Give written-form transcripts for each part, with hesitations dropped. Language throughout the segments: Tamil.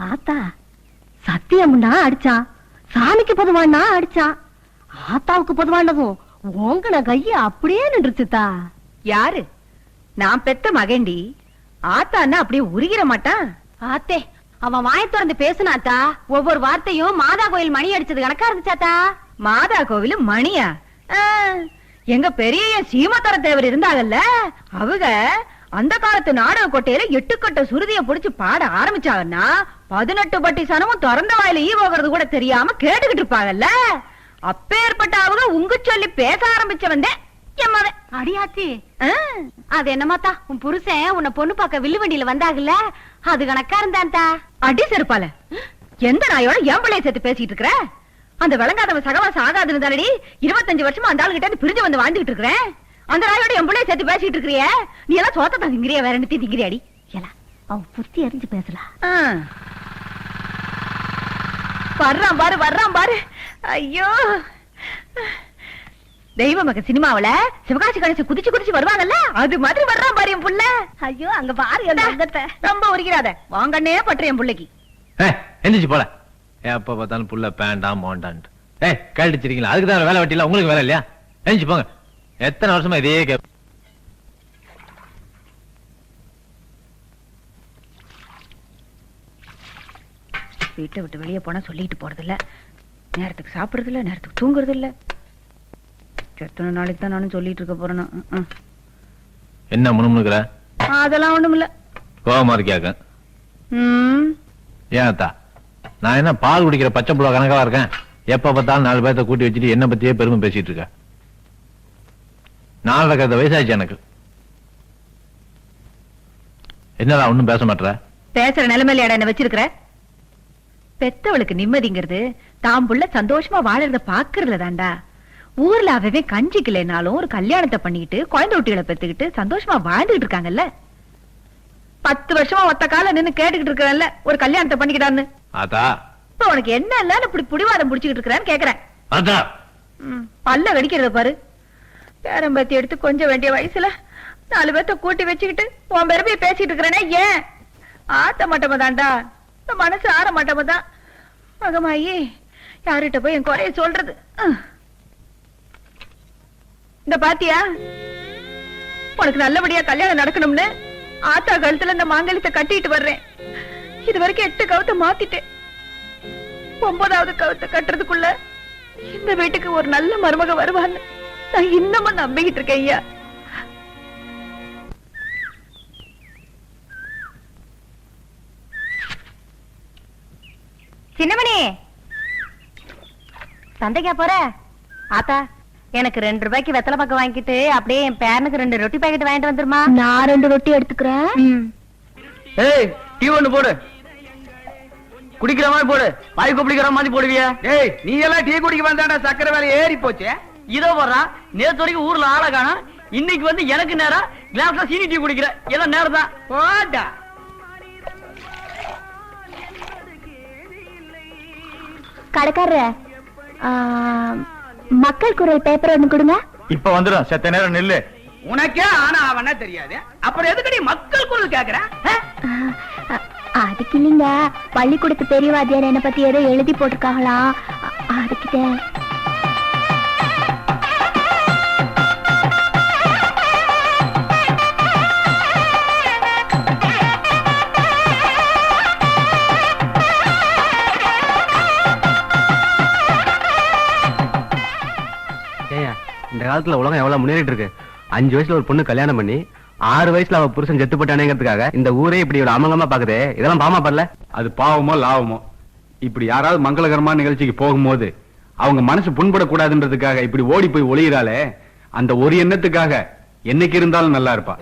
ஆத்தா சத்தியம்னா அடிச்சான், சாமிக்கு பொதுவானா அடிச்சான், ஆத்தாவுக்கு பொதுவானதும் உங்கன கைய அப்படியே நின்றுச்சுதா. யாரு? நான் பெத்த மகண்டி. ஆத்தான்னா அப்படியே உருகிற மாட்டான். ஆத்தே, அவன் வாயை திறந்து பேசுனாத்தா. ஒவ்வொரு வார்த்தையும் மாதா கோயில் மணி அடிச்சது கணக்கா இருந்துச்சாத்தா. மாதா கோவில் மணியா? எங்க பெரிய சீமத்தர தேவர் இருந்தாங்கல்ல, அவங்க அந்த காலத்து நாடக கோட்டையில 8 கட்ட சுருதிய புடிச்சு பாட ஆரம்பிச்சாங்கன்னா 18 பட்டி சனமும் திறந்த வாயில ஈ போகிறது கூட தெரியாம கேட்டுக்கிட்டு இருப்பாங்கல்ல. அப்பேற்பட்ட அவங்க உங்க சொல்லி பேச ஆரம்பிச்சவன் அடியாச்சி. அது என்னமாத்தா, உன் புருஷன் உன்னை பொண்ணு பார்க்க வில்லு வண்டியில வந்தாகல, அது கணக்கா இருந்தான்டா. அடி செருப்பால, எந்த நாயோட என் பிள்ளைய சேர்த்து பேசிட்டு இருக்கிற? அந்த விளங்காதவன் சகவாசம் ஆகாதுன்னு தானடி 25 வருஷமா அந்த ஆளு கிட்ட பிரிஞ்சு வந்து வாழ்ந்துகிட்டு இருக்கிறேன். அந்த நாயோட என் பிள்ளைய சேர்த்து பேசிட்டு இருக்கிறிய, நீ எல்லாம் சோத்த தான் திங்கிறியா, வேற என்ன திங்கிறியாடி? அவன் புத்தி அறிஞ்சு பேசலாம். வர்றான் பாரு, வர்றான் பாரு. ஐயோ, தெய்வ மக சினிமாவில சிவகாசி கணேசன் குதிச்சு குதிச்சு வருவாங்கல்ல, அது மாதிரி வர்றான் பாரு என் புள்ள. ஐயோ, அங்க பாரு ரொம்ப உரிக்கிறாத, வாங்கன்னே பற்ற என் பிள்ளைக்கு. எந்திரிச்சு போல. எப்ப பார்த்தாலும் புள்ள பேண்டா மோண்டான். கேட்டுச்சிருக்கீங்களா? அதுக்கு தான் வேலை வெட்டில, உங்களுக்கு வேலை இல்லையா? எந்திரிச்சு போங்க. எத்தனை வருஷமா இதே வீட்டை விட்டு வெளியே போனா சொல்லிட்டு போறது இல்ல, நேரத்துக்கு சாப்பிடுறது இல்ல, நேரத்துக்கு தூங்குறது இல்ல. எத்தனை நாளைக்கு தான் நானும் சொல்லிட்டு இருக்க போறேன். என்ன முணுமுணுக்கிற? அதெல்லாம் ஒண்ணும் இல்ல. கோவமா இருக்கியாக்க? ஏன்த்தா, நான் என்ன பால் குடிக்கிற பச்சை புள்ள கணக்கா இருக்கேன்? எப்ப பார்த்தாலும் 4 பேர்த்த கூட்டி வச்சுட்டு என்ன பத்தியே பெருமை பேசிட்டு இருக்க. 4 வயசாச்சு எனக்கு. என்னடா ஒண்ணும் பேச மாட்டேற? பேசுற நிலைமையில என்ன வச்சிருக்கிற? பெத்தவளுக்கு நிம்மதிங்கிறது தாம் புள்ள சந்தோஷமா வாழறத பாக்குறதுல தாண்டா. ஊர்ல அவவே கஞ்சிக்கலைனாலும் ஒரு கல்யாணத்தை பண்ணிக்கிட்டு குழந்தை குட்டிகளை பெத்துக்கிட்டு சந்தோஷமா வாழ்ந்துகிட்டு இருக்காங்கல்ல. 10 வருஷமா ஒத்த கால நின்னு கேட்டுக்கிட்டு இருக்கறல்ல ஒரு கல்யாணத்தை பண்ணிக்கிட்டான்னு. ஆத்தா, இப்ப உனக்கு என்ன இல்ல இப்படி புடிவாதம் புடிச்சுக்கிட்டு இருக்கறேன்னு கேக்குறேன். ஆத்தா, பல்ல வெடிக்கிறத பாரு. பேரம்பத்தி எடுத்து கொஞ்சம் வேண்டிய வயசுல 4 பேர்த்த கூட்டி வச்சுக்கிட்டு உன் பெருமையை பேசிட்டு இருக்கிறேனே ஏன்? ஆத்த மாட்டம தாண்டா, மனசு ஆற மாட்டம தான். மகமாயி, யாருகிட்ட போய் என் குறைய சொல்றது? இந்த பாத்தியா, உனக்கு நல்லபடியா கல்யாணம் நடக்கணும்னு ஆத்தா கழுத்துல இந்த மாங்கல்யத்தை கட்டிட்டு வர்றேன். இது வரைக்கும் 8 கவுத்தை மாத்திட்டேன். 9வது கவுத்தை கட்டுறதுக்குள்ள இந்த வீட்டுக்கு ஒரு நல்ல மருமக வருவான்னு நான் இன்னமும் நம்பிக்கிட்டு இருக்கேன் ஐயா. சின்னமணி, சந்தைக்கா போற? ஆத்தா, எனக்கு 2 ரூபாய்க்கு வெத்தலை பக்கம் வாங்கிட்டு அப்படியே என் பேரனுக்கு 2 ரொட்டி பாக்கெட் வாங்கிட்டு வந்துருமா? நான் 2 ரொட்டி எடுத்துக்கிறேன். ஏய், டீ ஒண்ணு போடு. குடிக்கிற மாதிரி போடு, வாய் குடிக்கிற மாதிரி போடுவியா? ஏய், நீ எல்லாம் டீ குடிக்க வந்தாடா, சக்கரை வேலை ஏறி போச்சு. இதோ போடுறான், நேத்து வரைக்கும் ஊர்ல ஆள காணோம், இன்னைக்கு வந்து எனக்கு நேரம் கிளாஸ்ல சீனி டீ குடிக்கிற. எல்லாம் நேரம் தான் போடா. கடைக்காரர, மக்கள் குரல் பேப்பர் ஒண்ணு கொடுங்க. இப்ப வந்துடும், செத்த நேரம் நெல்லு. உனக்கே ஆனா அவனா தெரியாது, அப்புறம் எதுக்கு நீ மக்கள் குரல் கேக்குற? அதுக்கு இல்லைங்க, பள்ளிக்கூடத்து பெரியவாதியார் என்ன பத்தி ஏதோ எழுதி போட்டிருக்காங்களாம், அதுக்கிட்ட. இந்த காலத்துல உலகம் எவ்வளவு முன்னேறிட்டு இருக்கு. 5 வயசுல ஒரு பொண்ணு கல்யாணம் பண்ணி 6 வயசுல அவ புருஷன் செத்து போட்டானேங்கிறதுக்காக இந்த ஊரே இப்படி ஒரு அமங்கமா பாக்குதே, இதெல்லாம் பாவமா படல? அது பாவமோ லாவமோ, இப்படி யாராவது மங்களகரமான நிகழ்ச்சிக்கு போகும்போது அவங்க மனசு புண்படக்கூடாதுன்றதுக்காக இப்படி ஓடி போய் ஒளியிறாலே, அந்த ஒரு எண்ணத்துக்காக என்னைக்கு இருந்தாலும் நல்லா இருப்பா.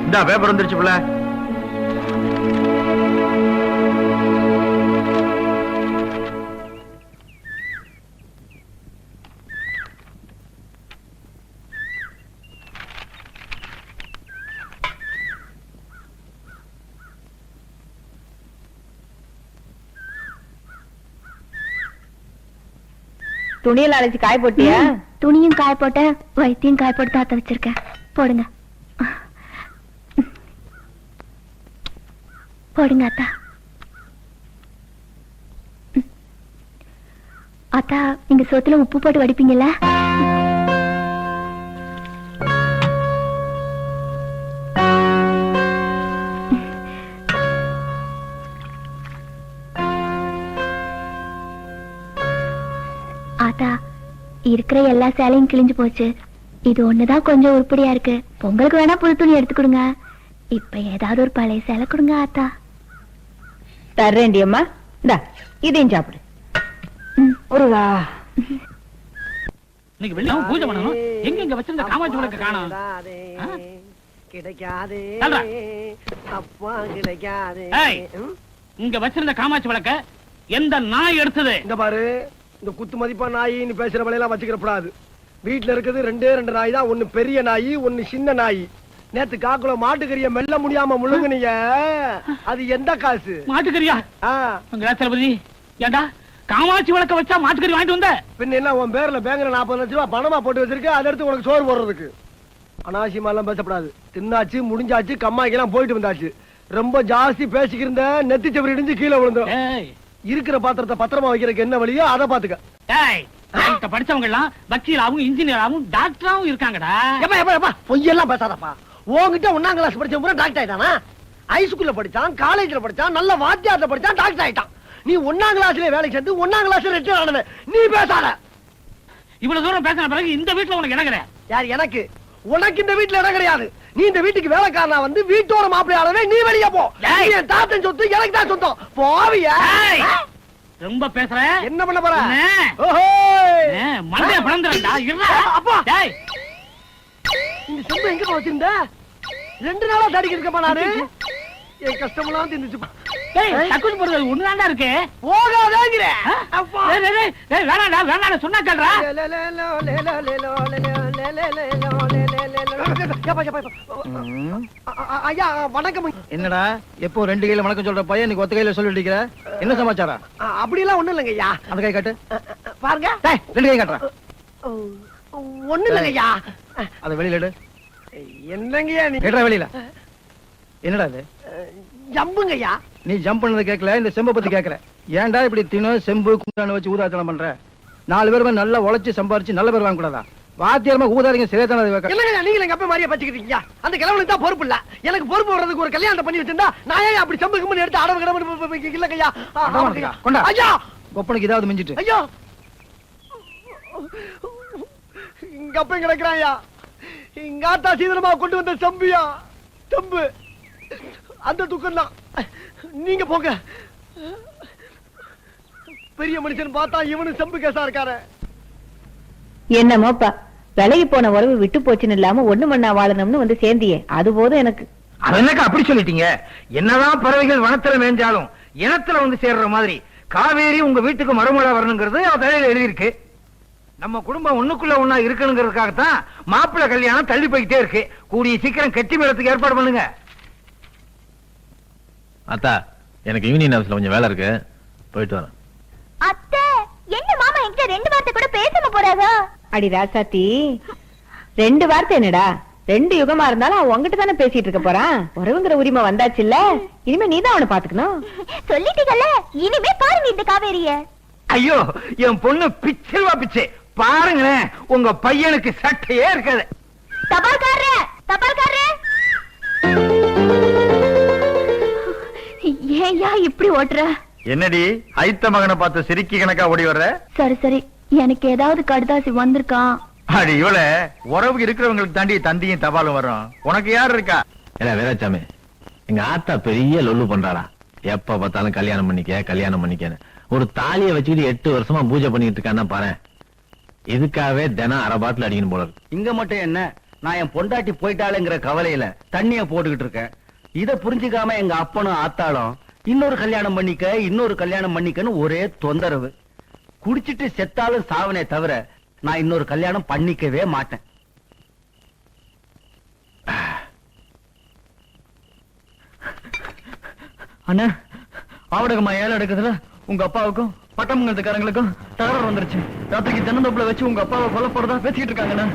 இந்த பேப்பர் வந்துருச்சு புள்ள. துணியெல்லாம் அழைச்சு காய போட்டியா? துணியும் காய போட்ட, வைத்தியம் காய போட்டு தாத்த வச்சிருக்கேன். போடுங்க போடுங்க அத்தா. அத்தா, நீங்க சோத்துல உப்பு போட்டு வடிப்பீங்கல்ல? ஆத்தா, இருக்கிற எல்லா சேலையும் கிழிஞ்சு போச்சு. இது ஒண்ணுதான் கொஞ்சம் உருப்படியா இருக்கு. பொங்கலுக்கு வேணா புது துணி எடுத்து கொடுங்க. இப்ப ஏதாவது ஒரு பழைய சேலை கொடுங்க ஆத்தா. தர்றேன்டி அம்மா. இந்தா இதையும் சாப்பிடு. ஒருவா இன்னைக்கு வெள்ளி பூஜை பண்ணணும். எங்க வச்சிருந்த காமாட்சி விளக்க காணோம். கிடைக்காது சொல்றா. அப்பா கிடைக்காது. ஏய், இங்க வச்சிருந்த காமாட்சி விளக்க எந்த நாய் எடுத்தது? இந்த பாரு, இந்த குத்து மதிப்பா நாயின்னு பேசுற வலையெல்லாம் வச்சுக்கிறப்படாது. வீட்டுல இருக்குது ரெண்டே ரெண்டு நாய் தான். ஒண்ணு பெரிய நாய், ஒண்ணு சின்ன நாய். நேத்து காக்குல மாட்டுக்கறிய மெல்ல முடியாம முழுங்குனீங்க. அது எந்த காசு? மாட்டுக்கறியா? தளபதி, ஏண்டா காமாட்சி விளக்க வச்சா மாட்டுக்கறி வாங்கிட்டு வந்த? பின்ன என்ன உன் பேர்ல பேங்க்ல 40 லட்சம் ரூபாய் பணமா போட்டு வச்சிருக்க? அதை எடுத்து உனக்கு சோறு போடுறதுக்கு. அனாவசியமா எல்லாம் பேசப்படாது. தின்னாச்சு, முடிஞ்சாச்சு, கம்மாய்க்கெல்லாம் போயிட்டு வந்தாச்சு. ரொம்ப ஜாஸ்தி பேசிக்கிருந்த நெத்தி செவரி இடிஞ்சு கீழே விழுந்தோம். இருக்கிற பாத்திரத்தை பத்திரமா வைக்கிறதுக்கு என்ன வழியோ அதை பாத்துக்க. படிச்சவங்க எல்லாம் வக்கீலாவும் இன்ஜினியராவும் டாக்டராவும் இருக்காங்கடா. பொய்யெல்லாம் பேசாதப்பா. உன்கிட்ட 1ஆம் கிளாஸ் படிச்ச பூரா டாக்டர் ஆயிட்டானா? ஹைஸ்கூல்ல படிச்சான், காலேஜ்ல படிச்சான், நல்ல வாத்தியார்ல படிச்சான், டாக்டர் ஆயிட்டான். நீ 1ஆம் கிளாஸ்ல வேலைக்கு சேர்ந்து 1ஆம் கிளாஸ்ல ரிட்டையர் ஆனவன். நீ பேசாத. இவ்வளவு தூரம் பேசின பிறகு இந்த வீட்டுல உனக்கு இடம் கிடையாது. யார் எனக்கு? உனக்கு இந்த வீட்டுல இடம் கிடையாது. நீ இந்த வீட்டுக்கு வேலைக்காரனா வந்து வீட்டோட மாப்பிள்ளையாளவே நீ வெளியே போ. என் தாத்தன் சொத்து எனக்கு தான் சொந்தம். போவியா? ரொம்ப பேசுற. என்ன பண்ண போற? மண்டைய பிளந்துறா. அப்பா, இந்த செம்பு எங்க வச்சிருந்த? 2 நாளா தடிக்க இருக்கப்பா நானு. என் கஷ்டமெல்லாம் தின்னுச்சு. தக்குச்சு போறது ஒண்ணுதான்டா இருக்கு. போகாதேங்கிற. வேணாடா வேணாடா சொன்னா கேள்றா. ஐயா வணக்கம். என்னடா எப்போ 2 கையில வணக்கம் சொல்ற பையன் நீ ஒத்த கையில சொல்லிட்டு இருக்கிற? என்ன சமாச்சாரம்? அப்படி எல்லாம் ஒண்ணும் இல்லைங்க ஐயா. அந்த கை காட்டு. பாருங்க. 2 கை காட்டுறா. ஒண்ணும் இல்லைங்க ஐயா. அத வெளியில எடு. என்னங்கய்யா நீ? கேட்றா வெளியில. என்னடா இது? ஜம்புங்க ஐயா. நீ ஜம்ப் பண்ணது கேட்கல, இந்த செம்ப பத்தி கேட்கற. ஏன்டா இப்படி தினம் செம்பு குண்டான வச்சு ஊதாத்தனம் பண்ற? 4 பேருமே நல்லா உழைச்சு சம்பாரிச்சு நல்ல பேர் வாங்க கூடாதா? வாத்தியாரமா ஊதாரிங்க சிறைத்தானது வைக்க. இல்லங்க, நீங்க எங்க அப்பா மாதிரியே பச்சிக்கிட்டீங்க. அந்த கிழவனுக்கு தான் பொறுப்பு இல்ல. எனக்கு பொறுப்பு வர்றதுக்கு ஒரு கல்யாணம் பண்ணி வச்சிருந்தா நான் ஏன் அப்படி சம்பு கம்பெனி எடுத்து அடவு கிடவு இல்லைங்கய்யா. கொண்டா ஐயா, ஒப்பனுக்கு ஏதாவது மிஞ்சிட்டு. ஐயா, இங்க அப்ப கிடக்குறான் ஐயா. இங்க ஆத்தா சீதனமா கொண்டு வந்த செம்பியா, செம்பு. அந்த துக்கம் தான். நீங்க போங்க. பெரிய மனுஷன் பார்த்தா இவனு செம்பு கேசா இருக்காரு. என்னமோப்பா, விலகி போன உறவு விட்டு போச்சுன்னு இல்லாம ஒண்ணு மண்ணா வாழணும்னு வந்து சேர்ந்தியே, அது போதும் எனக்கு. அது என்னக்கா அப்படி சொல்லிட்டீங்க? என்னதான் பறவைகள் வனத்துல மேய்ஞ்சாலும் இனத்துல வந்து சேர்ற மாதிரி காவேரி உங்க வீட்டுக்கு மறுமலா வரணுங்கிறது அவ தலையில எழுதியிருக்கு. நம்ம குடும்பம் ஒண்ணுக்குள்ள ஒண்ணா இருக்கணுங்கிறதுக்காகத்தான் மாப்பிள்ளை கல்யாணம் தள்ளி போய்கிட்டே இருக்கு. கூடிய சீக்கிரம் கெட்டி மேளத்துக்கு ஏற்பாடு பண்ணுங்க. அத்தா, எனக்கு யூனியன் ஆபீஸ்ல கொஞ்சம் வேலை இருக்கு, போயிட்டு வரேன். அத்தை, என்ன மாமா என்கிட்ட 2 வார்த்தை கூட பேசாம போறாரா? அடி ராசாத்தி, 2 வார்த்தை என்னடா? 2 யுகமா இருந்தாலும் அவன் உங்ககிட்ட தானே பேசிட்டு இருக்க போறான். உறவுங்கிற உரிமை வந்தாச்சுல்ல, இனிமே நீதான் அவனை பாத்துக்கணும். சொல்லிட்டீங்கல்ல, இனிமே பாருங்க இந்த காவேரிய. ஐயோ, என் பொண்ணு பிச்சல்வா பிச்சை. பாருங்களேன், உங்க பையனுக்கு சட்டையே இருக்காது. தபால்காரரே, தபால்காரரே. ஏயா இப்படி ஓட்டுற? என்னடி ஐத்த மகனை பார்த்து சிரிக்கி கணக்கா ஓடி வர்ற? சரி சரி, எனக்கு ஏதாவது கடுதாசி வந்திருக்கான். அடி இவள உறவு இருக்கிறவங்களுக்கு தாண்டி தந்தியும் தபாலும் வரும். உனக்கு யார் இருக்கா? ஏன்னா வேறாச்சாமி, எங்க ஆத்தா பெரிய லொல்லு பண்றாரா. எப்ப பார்த்தாலும் கல்யாணம் பண்ணிக்க கல்யாணம் பண்ணிக்கன்னு ஒரு தாலியை வச்சுக்கிட்டு 8 வருஷமா பூஜை பண்ணிட்டு இருக்கான்னா பாரு. இதுக்காகவே தினம் 1/2 பாட்டில் அடிக்கணும் போல இருக்கு. இங்க மட்டும் என்ன, நான் என் பொண்டாட்டி போயிட்டாளுங்கிற கவலையில தண்ணிய போட்டுக்கிட்டு இருக்கேன். இத புரிஞ்சுக்காம எங்க அப்பனும் ஆத்தாளும் இன்னொரு கல்யாணம் பண்ணிக்க இன்னொரு கல்யாணம் பண்ணிக்கன்னு ஒரே தொந்தரவு. குடிச்சிட்டு செத்தாலும் சாவனே தவிர நான் இன்னொரு கல்யாணம் பண்ணிக்கவே மாட்டேன். அண்ணா, ஆவடகமா ஏழை எடுக்குதுல, உங்க அப்பாவுக்கும் பட்டமங்கலத்துக்காரங்களுக்கும் தகராறு வந்துருச்சு. ராத்திரிக்கு தென்னந்தோப்புல வச்சு உங்க அப்பாவை கொல்ல போறதா பேசிக்கிட்டு இருக்காங்கண்ணா.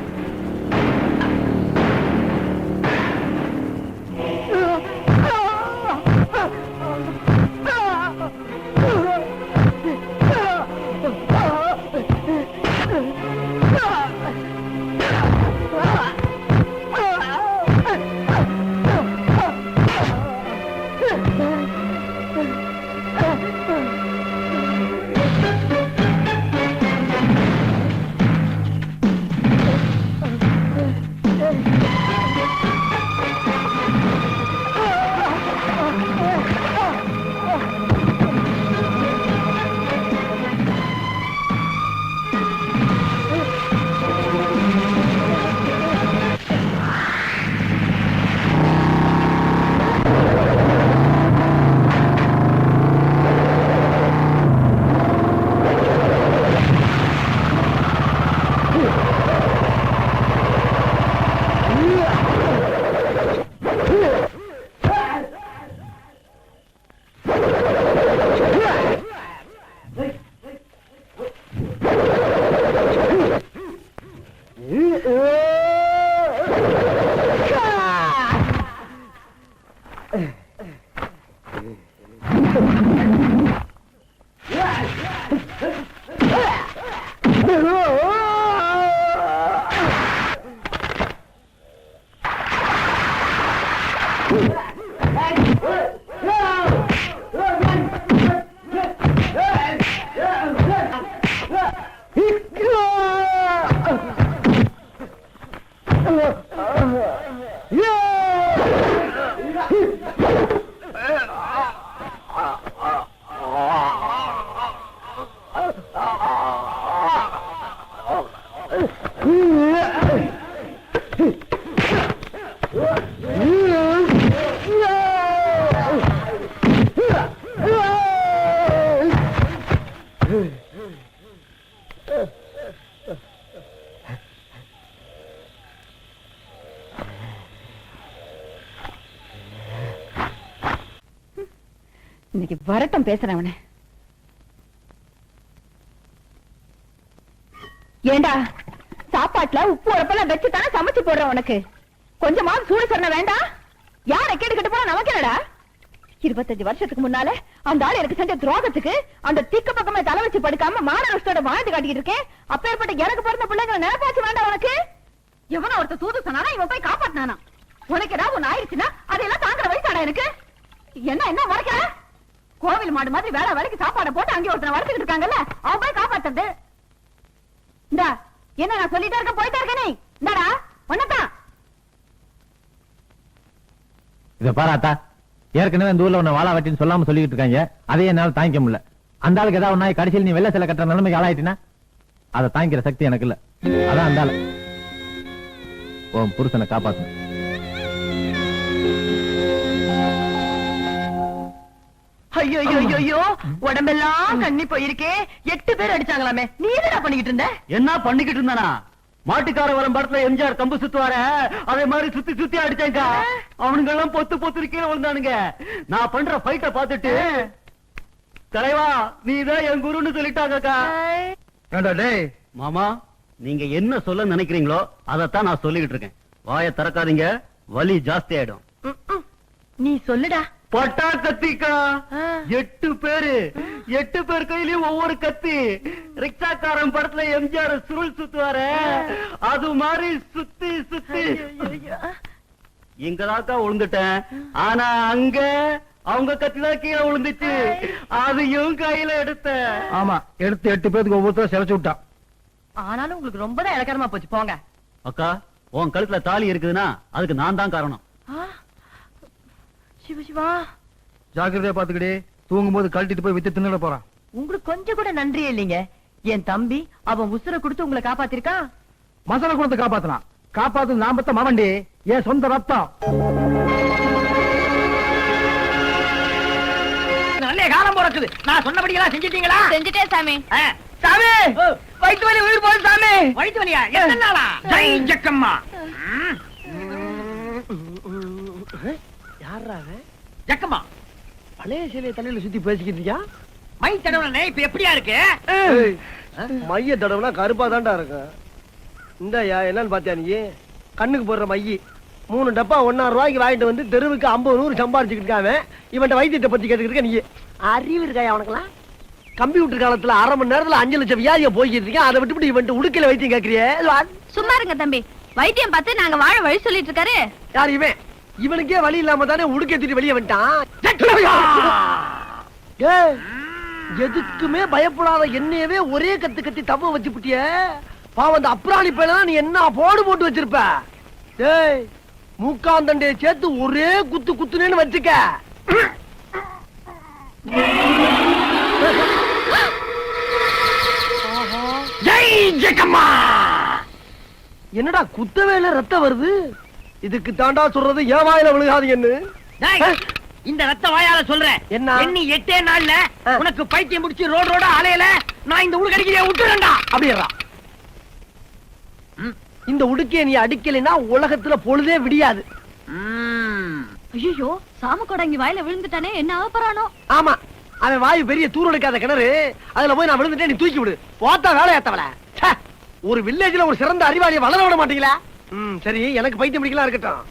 இன்னைக்கு வரட்டும் பேசுறேன் அவனை. ஏண்டா சாப்பாட்டுல உப்பு உரப்பெல்லாம் வச்சு தானே சமைச்சு போடுற உனக்கு கொஞ்சமாவது சூடு சொன்ன வேண்டாம்? யார கேட்டு கட்டு போனா நமக்கு என்னடா? 25 வருஷத்துக்கு முன்னால அந்த ஆள் எனக்கு செஞ்ச துரோகத்துக்கு அந்த திக்க பக்கமே தலை வச்சு படுக்காம மானவஷ்டோட வாழ்ந்து காட்டிட்டு இருக்கேன். அப்பேற்பட்ட எனக்கு பிறந்த பிள்ளைங்க நினைப்பாச்சு வேண்டாம் உனக்கு? எவனோ ஒருத்த தூது சொன்னானா இவன் போய் காப்பாத்தினானா? உனக்கு ஏதாவது ஒண்ணு ஆயிடுச்சுன்னா அதையெல்லாம் தாங்குற வயசாடா எனக்கு. என்ன முறைக்கிற? கோவில் மாடு மாதிரி வேலை வேலைக்கு சாப்பாடை போட்டு அங்கே ஒருத்தனை வளர்த்துக்கிட்டு இருக்காங்கல்ல, அவன் போய் காப்பாத்துறது. இந்தா என்ன நான் சொல்லிட்டே இருக்க போயிட்டே இருக்க நீ. இந்தாடா ஒன்னதான் இத பாராத்தா, ஏற்கனவே இந்த ஊர்ல உன்னை வாழா வெட்டின்னு சொல்லாம சொல்லிட்டு இருக்காங்க. அதே என்னால தாங்கிக்க முடியல. அந்த ஆளுக்கு ஏதாவது ஒண்ணாய் கடைசியில் நீ வெள்ள சில கட்டுற நிலைமைக்கு ஆளாயிட்டினா அதை தாங்கிற சக்தி எனக்கு இல்ல. அதான் அந்த ஆளு உன் புருஷனை காப்பாத்து. ஐயோ ஐயோ உடம்பெல்லாம் கண்ணி போயிருக்கே. 8 பேர் அடிச்சாங்களாமே, நீ என்னடா பண்ணிக்கிட்டு இருந்த? என்ன பண்ணிக்கிட்டு இருந்தானா? மாட்டுக்கார வரம் படத்துல எம்ஜிஆர் கம்பு சுத்துவார அதே மாதிரி சுத்தி சுத்தி அடிச்சாங்க. அவனுங்க எல்லாம் பொத்து பொத்து கீழே விழுந்தானுங்க. நான் பண்ற ஃபைட்ட பாத்துட்டு தலைவா நீதான் என் குருன்னு சொல்லிட்டாங்கக்கா. டேய் மாமா, நீங்க என்ன சொல்ல நினைக்கிறீங்களோ அதத்தான் நான் சொல்லிக்கிட்டு இருக்கேன். வாயை திறக்காதீங்க, வலி ஜாஸ்தி ஆயிடும். நீ சொல்லுடா. பட்டா கத்திக்கா. 8 பேர் கையிலயும் ஒவ்வொரு கத்தி. ரிக்ஷாக்காரன் படத்துல எம்ஜிஆர் சுருள் சுத்துவாரு அது மாதிரி சுத்தி சுத்தி இங்கதாக்கா விழுந்துட்டேன். ஆனா அங்க அவங்க கத்திதான் கீழே விழுந்துச்சு. அதையும் கையில எடுத்தேன். ஆமா, எடுத்து 8 பேருக்கு ஒவ்வொருத்தரும் சிலைச்சு விட்டான். ஆனாலும் உங்களுக்கு ரொம்ப தான் இலக்கரமா போச்சு போங்க. அக்கா, உன் கழுத்துல தாலி இருக்குதுன்னா அதுக்கு நான் தான் காரணம். சிவா ஜாக்கிரதையா பாத்துக்கிட்டே, தூங்கும் போது கழட்டிட்டு போய் வித்து தின்னுட போறான். உங்களுக்கு கொஞ்சம் கூட நன்றி இல்லைங்க. என் தம்பி அவன் உசுரை கொடுத்து உங்களை காப்பாத்திருக்கான். மசாலா குணத்தை காப்பாத்தலாம். காப்பாத்து நாமத்த மவண்டி என் சொந்த ரத்தம். நல்ல காலம் பிறக்குது. நான் சொன்னபடி எல்லாம் செஞ்சிட்டீங்களா? செஞ்சுட்டேன் சாமி. சாமி, வயிற்று வலி உயிர் போகுது சாமி. வயிற்று வலியா? எத்தனை நாளா? ஜெய் ஜக்கம்மா. யாரா ஜக்கம்மா, பழைய சிலையை தலையில சுத்தி பேசிக்கிட்டு இருக்கியா? மை தடவை இப்ப எப்படியா இருக்கு ஏய், மைய தடவைனா கருப்பா தான்டா இருக்கும். இந்தயா என்னன்னு பாத்தியா நீ? கண்ணுக்கு போடுற மைய 3 டப்பா 1,000 ரூபாய்க்கு வாங்கிட்டு வந்து தெருவுக்கு 50-100 சம்பாரிச்சுக்கிட்டு இருக்காங்க. இவன்ட்ட வைத்தியத்தை பத்தி கேட்டுக்கிட்டு இருக்க நீ. அறிவு இருக்காயா அவனுக்குலாம்? கம்ப்யூட்டர் காலத்துல 1/2 மணி நேரத்துல 5 லட்சம் வியாதியை போய்கிட்டு இருக்கேன். அதை விட்டுவிட்டு இவன்ட்ட உடுக்கையில வைத்தியம் கேட்கறியே? சும்மா இருங்க தம்பி, வைத்தியம் பார்த்து நாங்க வாழ வழி சொல்லிட்டு இருக்காரு. யார் இவன்? இவனுக்கே வழி இல்லாம தானே உடுக்கை தூக்கி வெளியே வந்துட்டான். ஏய், எதுக்குமே பயப்படாத என்னையவே ஒரே கத்து கத்தி தவ வச்சு புட்டிய. பாவம் அந்த அப்ராணி பையனா நீ என்ன போட்டு வச்சிருப்ப. டேய், மூக்காந்தண்டைய சேர்த்து ஒரே குத்து குத்துனேன்னு வச்சுக்க. என்னடா குத்தவேல ரத்தம் வருது? இதுக்கு தாண்டா சொல்றது ஏன் வாயில விழுகாதீங்கன்னு. இந்த ரத்த வாயால சொல்றேன். என்ன? எண்ணி 8 நாள்ல உனக்கு பைத்தியம் முடிச்சு ரோட அலையல நான் இந்த உடுக்கு அடிக்கிறியா விட்டுறேன்டா. அப்படியா? இந்த உடுக்கைய நீ அடிக்கலைன்னா உலகத்துல பொழுதே விடியாது. ஐயோ, சாம கூட இங்க வாயில விழுந்துட்டானே, என்ன ஆகப்பறானோ? ஆமா, அவன் வாயு பெரிய தூரடிக்காத கிணறு. அதுல போய் நான் விழுந்துட்டேன், நீ தூக்கி விடு. போத்தா வேலையாத்தவள. ஒரு வில்லேஜ்ல ஒரு சிறந்த அறிவாளியை வளர விட மாட்டீங்களா? சரி, எனக்கு பைத்தியம் பிடிக்கலாம் இருக்கட்டும்.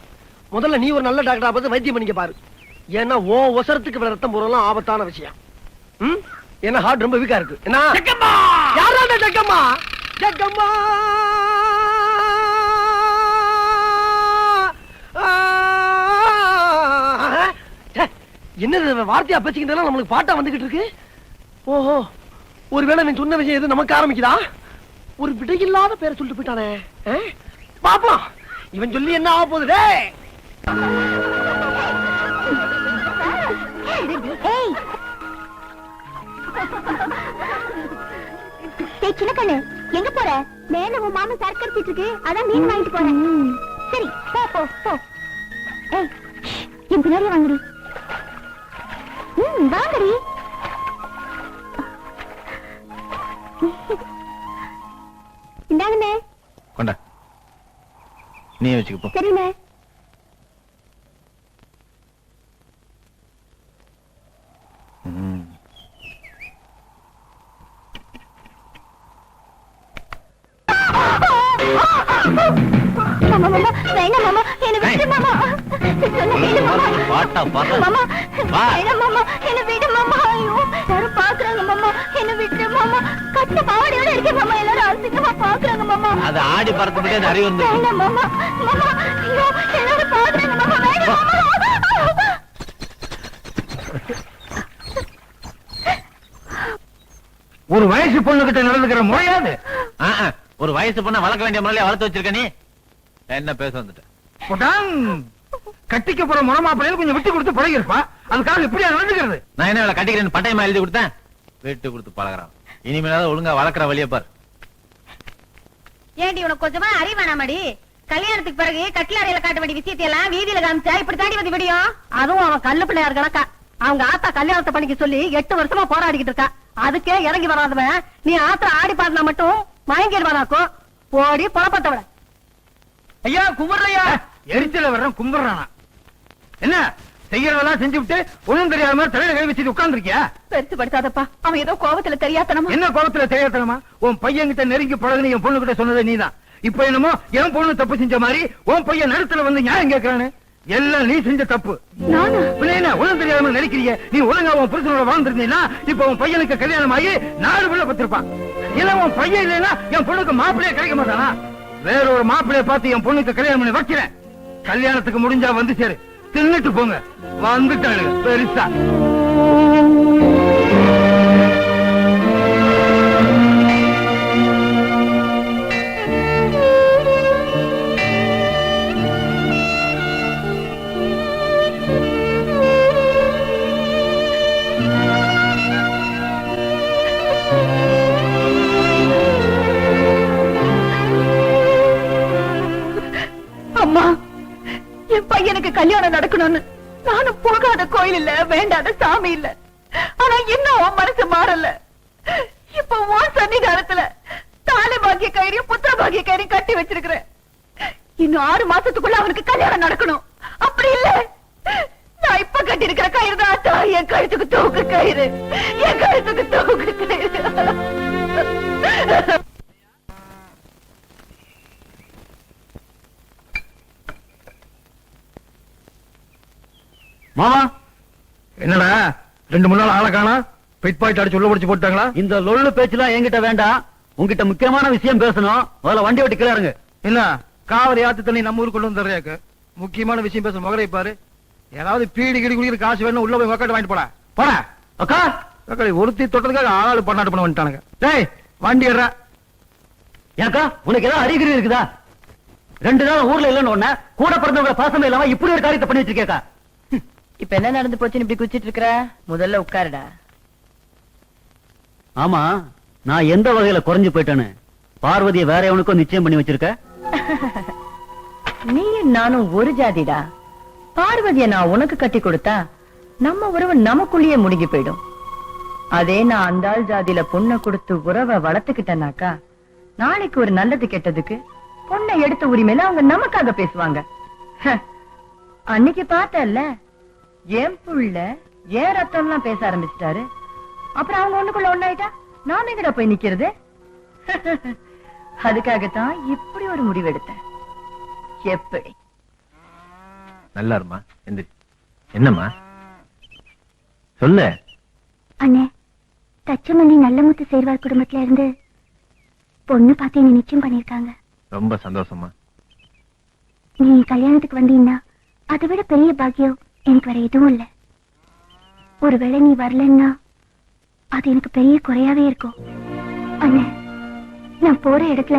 முதல்ல நீ ஒரு நல்ல டாக்டரா பார்த்து வைத்தியம் பண்ணிக்க பாரு. ஏன்னா ஓ ஒசரத்துக்கு ரத்தம் போறலாம் ஆபத்தான விஷயம். ஏன்னா ஹார்ட் ரொம்ப வீக்கா இருக்கு. என்ன யாரா ஜக்கம்மா? ஜக்கம்மா என்னது வார்த்தையா பேசிக்கிட்டு நம்மளுக்கு பாட்டா வந்துகிட்டு இருக்கு. ஓஹோ, ஒருவேளை நீ சொன்ன விஷயம் எது நமக்கு ஆரம்பிக்குதா? ஒரு விடையில்லாத பேரை சொல்லிட்டு போயிட்டானே. பாப்போம் இவன் சொல்லி என்ன ஆக போகுது. சின்ன கண்ணு, எங்க போற? மேல உன் மாமா சரக்கு அடிச்சிட்டு இருக்கு, அதான் மீன் வாங்கிட்டு போறேன். சரி, போ போ போ. ஏய், என் பின்னாடி வாங்குடி. வாங்குடி. இந்தாங்கண்ணே. கொண்டா, நீ வச்சுக்க போ. சரிண்ணே. மாமா, வேணாம் மாமா, என்ன விட்டு மாமா. பாட்டா பாட்டா மாமா, வேணாம் மாமா, என்ன விடு மாமா. ஐயோ, யாரும் பாக்குறாங்க மாமா, என்ன விட்டு மாமா. கட்ட பாவாடையோட இருக்கேன் மாமா, எல்லாரும் அசிங்கமா பாக்குறாங்க மாமா. அது ஆடி பறந்துட்டே நிறைய வந்து. வேணாம் மாமா, மாமா, ஐயோ, எல்லாரும் பாக்குறாங்க மாமா, வேணாம் மாமா. ஒரு வயசு பொண்ணு கிட்ட நடந்துக்கிற முறையாது. ஒரு வயசு பொண்ண வளர்க்க வேண்டிய முறையில வளர்த்து வச்சிருக்க நீ. என்ன பேச வந்துட்ட? கட்டிக்க போற முறமாப்பிள்ளையில கொஞ்சம் விட்டு கொடுத்து பழகிருப்பா. அதுக்காக இப்படியா நடந்துக்கிறது? நான் என்ன அவளை கட்டிக்கிறேன் பட்டயமா எழுதி கொடுத்தேன்? விட்டு கொடுத்து பழகிறான். இனிமேலாவது ஒழுங்கா வளர்க்குற வழிய பாரு. ஏண்டி உனக்கு கொஞ்சமா அறிவானாமடி? கல்யாணத்துக்கு பிறகு கட்டில அறையில காட்ட வேண்டிய விஷயத்தை எல்லாம் வீதியில காமிச்சா இப்படி தாண்டி வந்து விடியும். அதுவும் அவன் கல்லு பிள்ளையார் கணக்கா. அவங்க ஆத்தா கல்யாணத்தை பண்ணிக்க சொல்லி 8 வருஷமா போராடிக்கிட்டு இருக்கா. அதுக்கே இறங்கி வராதவன் நீ ஆத்திர ஆடி பாடினா மட்டும் மயங்கிடுவானாக்கும். ஓடி புறப்பட்டவள. ஐயா கும்பிடுறையா? எரிச்சல வர்றேன் கும்பிடுறானா? என்ன செய்யறதெல்லாம் செஞ்சு விட்டு ஒண்ணும் தெரியாத மாதிரி தலையில கை வச்சுட்டு உட்கார்ந்துருக்கியா? பெருசு படுத்தாதப்பா, அவன் ஏதோ கோபத்துல தெரியாதனமா. என்ன கோபத்துல தெரியாதனமா? உன் பையன் கிட்ட நெருங்கி பழகுன்னு என் பொண்ணு கிட்ட சொன்னது நீதான். இப்ப என்னமோ என் பொண்ணு தப்பு செஞ்ச மாதிரி உன் பையன் நடுத்துல வந்து நியாயம் கேட்கறானு. எல்லாம் நீ செஞ்ச தப்பு. ஒண்ணும் தெரியாம நடிக்கிறிய. நீ ஒழுங்கா உன் புருஷனோட வாழ்ந்திருந்தீங்கன்னா இப்ப உன் பையனுக்கு கல்யாணம் ஆகி 4 பிள்ளை பத்திருப்பான். இல்ல உன் பையன் இல்லைன்னா என் பொண்ணுக்கு மாப்பிள்ளையே கிடைக்க மாட்டானா? வேற ஒரு மாப்பிள்ளைய பார்த்து என் பொண்ணுக்கு கல்யாணம் பண்ணி வைக்கிறேன். கல்யாணத்துக்கு முடிஞ்சா வந்து சேரு. தின்னுட்டு போங்க. வந்துட்டாங்க பெருசா. அம்மா, என் பையனுக்கு கல்யாணம் நடக்கணும்னு நானும் போகாத கோயில் இல்ல, வேண்டாத சாமி இல்ல. ஆனா இன்னும் உன் மனசு மாறல. இப்ப உன் சன்னிதானத்துல தாலி பாக்கிய கயிறையும் புத்திர பாக்கிய கயிறையும் கட்டி வச்சிருக்கிறேன். இன்னும் 6 மாசத்துக்குள்ள அவனுக்கு கல்யாணம் நடக்கணும். அப்படி இல்ல நான் நான் இப்ப கட்டி இருக்கிற கயிறு தான் ஆத்தா என் கழுத்துக்கு தூக்கு கயிறு, என் கழுத்துக்கு தூக்கு கயிறு. மாமா என்னடா 2-3 நாள் ஆளை காணா? பிட் பாயிண்ட் அடிச்சு உள்ள முடிச்சு போட்டாங்களா? இந்த லொள்ளு பேச்சுலாம் என்கிட்ட வேண்டாம். உங்ககிட்ட முக்கியமான விஷயம் பேசணும். முதல்ல வண்டி ஓட்டி கிளறுங்க. என்ன காவிரி ஆத்து தண்ணி நம்ம ஊருக்கு கொண்டு வந்துடுறியாக்கு? முக்கியமான விஷயம் பேச முகரை பாரு. ஏதாவது பீடி கிடி குடிக்கிற காசு வேணும், உள்ள போய் மக்கள் வாங்கிட்டு போட போட. அக்கா மக்கள் ஒருத்தி தொட்டதுக்காக ஆளாளு பண்ணாட்டு பண்ண வந்துட்டானுங்க. டேய் வண்டி ஏறா. ஏக்கா உனக்கு ஏதாவது அறிகுறி இருக்குதா? 2 நாள் ஊர்ல இல்லன்னு ஒண்ணு கூட பிறந்தவங்க பாசமே இல்லாம இப்படி ஒரு காரியத்தை பண்ணி வச்சிருக்கேக்கா. இப்ப என்ன நடந்து போச்சுன்னு இப்படி குச்சிட்டு இருக்கிற? முதல்ல உட்காருடா. ஆமா, நான் எந்த வகையில குறைஞ்சு போயிட்டேன்னு பார்வதியை வேற எவனுக்கும் நிச்சயம் பண்ணி வச்சிருக்க? நீயும் நானும் ஒரு ஜாதிடா. பார்வதிய நான் உனக்கு கட்டி கொடுத்தா நம்ம உறவு நமக்குள்ளேயே முடுங்கி போயிடும். அதே நான் அந்த ஆள் ஜாதியில பொண்ணை கொடுத்து உறவை வளர்த்துக்கிட்டேனாக்கா நாளைக்கு ஒரு நல்லது கெட்டதுக்கு பொண்ணை எடுத்த உரிமையில அவங்க நமக்காக பேசுவாங்க. அன்னைக்கு பார்த்தல்ல, என் புள்ள ஏன் ரத்தம்லாம் பேச ஆரம்பிச்சிட்டாரு. அப்புறம் அவங்க ஒண்ணுக்குள்ள ஒண்ணாயிட்டா நாம எங்கடா போய் நிக்கிறது? அதுக்காகத்தான் இப்படி ஒரு முடிவு எடுத்தேன். எப்படி? நல்லா இருமா. எந்திரி. என்னம்மா சொல்லு. அண்ணே, தச்சமல்லி நல்லமுத்து சேர்வார் குடும்பத்துல இருந்து பொண்ணு பார்த்து என்ன நிச்சயம் பண்ணிருக்காங்க. ரொம்ப சந்தோஷமா. நீ கல்யாணத்துக்கு வந்தீங்கன்னா அதை விட பெரிய பாக்கியம் எனக்கு வேற எதுவும் இல்ல. ஒருவேளை நீ வரலன்னா அது எனக்கு பெரிய குறையாவே இருக்கும். அண்ணே, நான் போற இடத்துல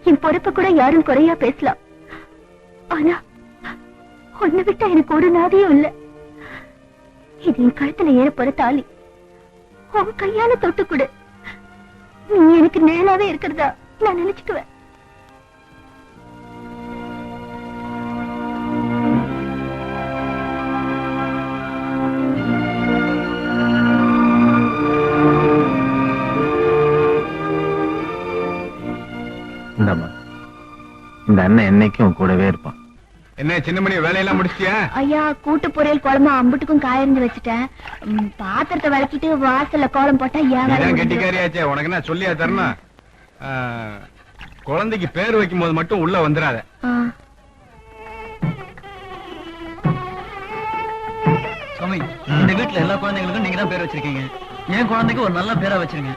என் பொறுப்பு கூட யாரும் குறையா பேசலாம். ஆனா உன்னை விட்டா எனக்கு ஒரு நாதியும் இல்ல. இது என் கழுத்துல ஏற போற தாலி. உன் கையால தொட்டு கொடு. நீ எனக்கு நேராவே இருக்கிறதா நான் நினைச்சுக்குவேன். இந்தாம்மா, இந்த அண்ணன் என்னைக்கும் கூடவே இருப்பான். என்ன சின்னமணி வேலையெல்லாம் முடிச்சிட்டியா? ஐயா, கூட்டு பொரியல் குழம்பு அம்புட்டுக்கும் காயறிஞ்சு வச்சுட்டேன். பாத்திரத்தை விளக்கிட்டு வாசல்ல கோலம் போட்டா ஏன் வேலை நீதான் முடிஞ்சிடும். கெட்டிக்காரியாச்சே, உனக்கு என்ன சொல்லியா தரணும்? குழந்தைக்கு பேர் வைக்கும் போது மட்டும் உள்ள வந்துடாத. ஆ. சுவாமி, இந்த வீட்டுல எல்லா குழந்தைகளுக்கும் நீங்க தான் பேர் வச்சிருக்கீங்க. என் குழந்தைக்கு ஒரு நல்ல பேரா வச்சிருங்க.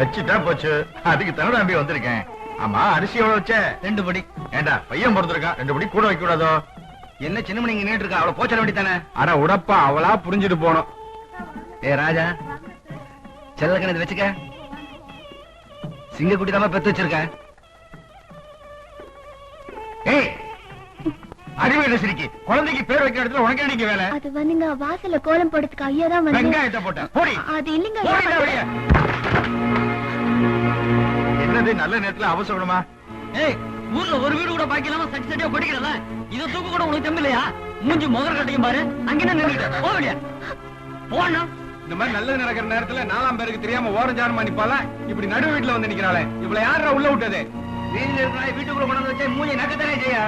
வச்சுட்டா போச்சு. அதுக்கு தானே நம்பி வந்திருக்கேன். ஆமா, அரிசி எவ்வளவு வச்ச? 2 படி. ஏண்டா பையன் பிறந்திருக்கான், 2 படி கூட வைக்க கூடாதோ? என்ன சின்னமணி இங்க நின்னுட்டு இருக்கா? அவளை போச்சல வேண்டித்தானே. அட உடப்பா, அவளா புரிஞ்சுட்டு போனோம். ஏ ராஜா, செல்லக்கண இதை வச்சுக்க. சிங்க குட்டி தான் பெத்து வச்சிருக்க. ஏய், அறிவியல சிரிக்கி. குழந்தைக்கு பேர் வைக்கிற இடத்துல உனக்கு என்னைக்கு வேலை? அது வந்துங்க, வாசல்ல கோலம் போடுறதுக்கு ஐயா தான் வந்து. வெங்காயத்தை போட்ட போடி. அது இல்லைங்க போடிடா ஐயா. வெளிய. என்னது நல்ல நேரத்துல அவசரமா? ஏய், ஊர்ல ஒரு வீடு கூட பாக்கி இல்லாம சட்டி சட்டியா படிக்கிறல. இத தூக்க கூட உனக்கு தெம்பு இல்லையா? மூஞ்சி முகர் கட்டையும் பாரு. அங்க என்ன நின்னுட்ட? போடியா. போனா இந்த மாதிரி நல்லது நடக்கிற நேரத்துல 4ஆம் பேருக்கு தெரியாம ஓரஞ்சாரமா நிப்பால. இப்படி நடு வீட்டுல வந்து நிக்கிறாளே, இவளை யாரா உள்ள விட்டது? வீட்டுல இருக்கிற வீட்டுக்குள்ள கொண்டு வந்து வச்சா மூஞ்சி நக்கத்தானே செய்யா.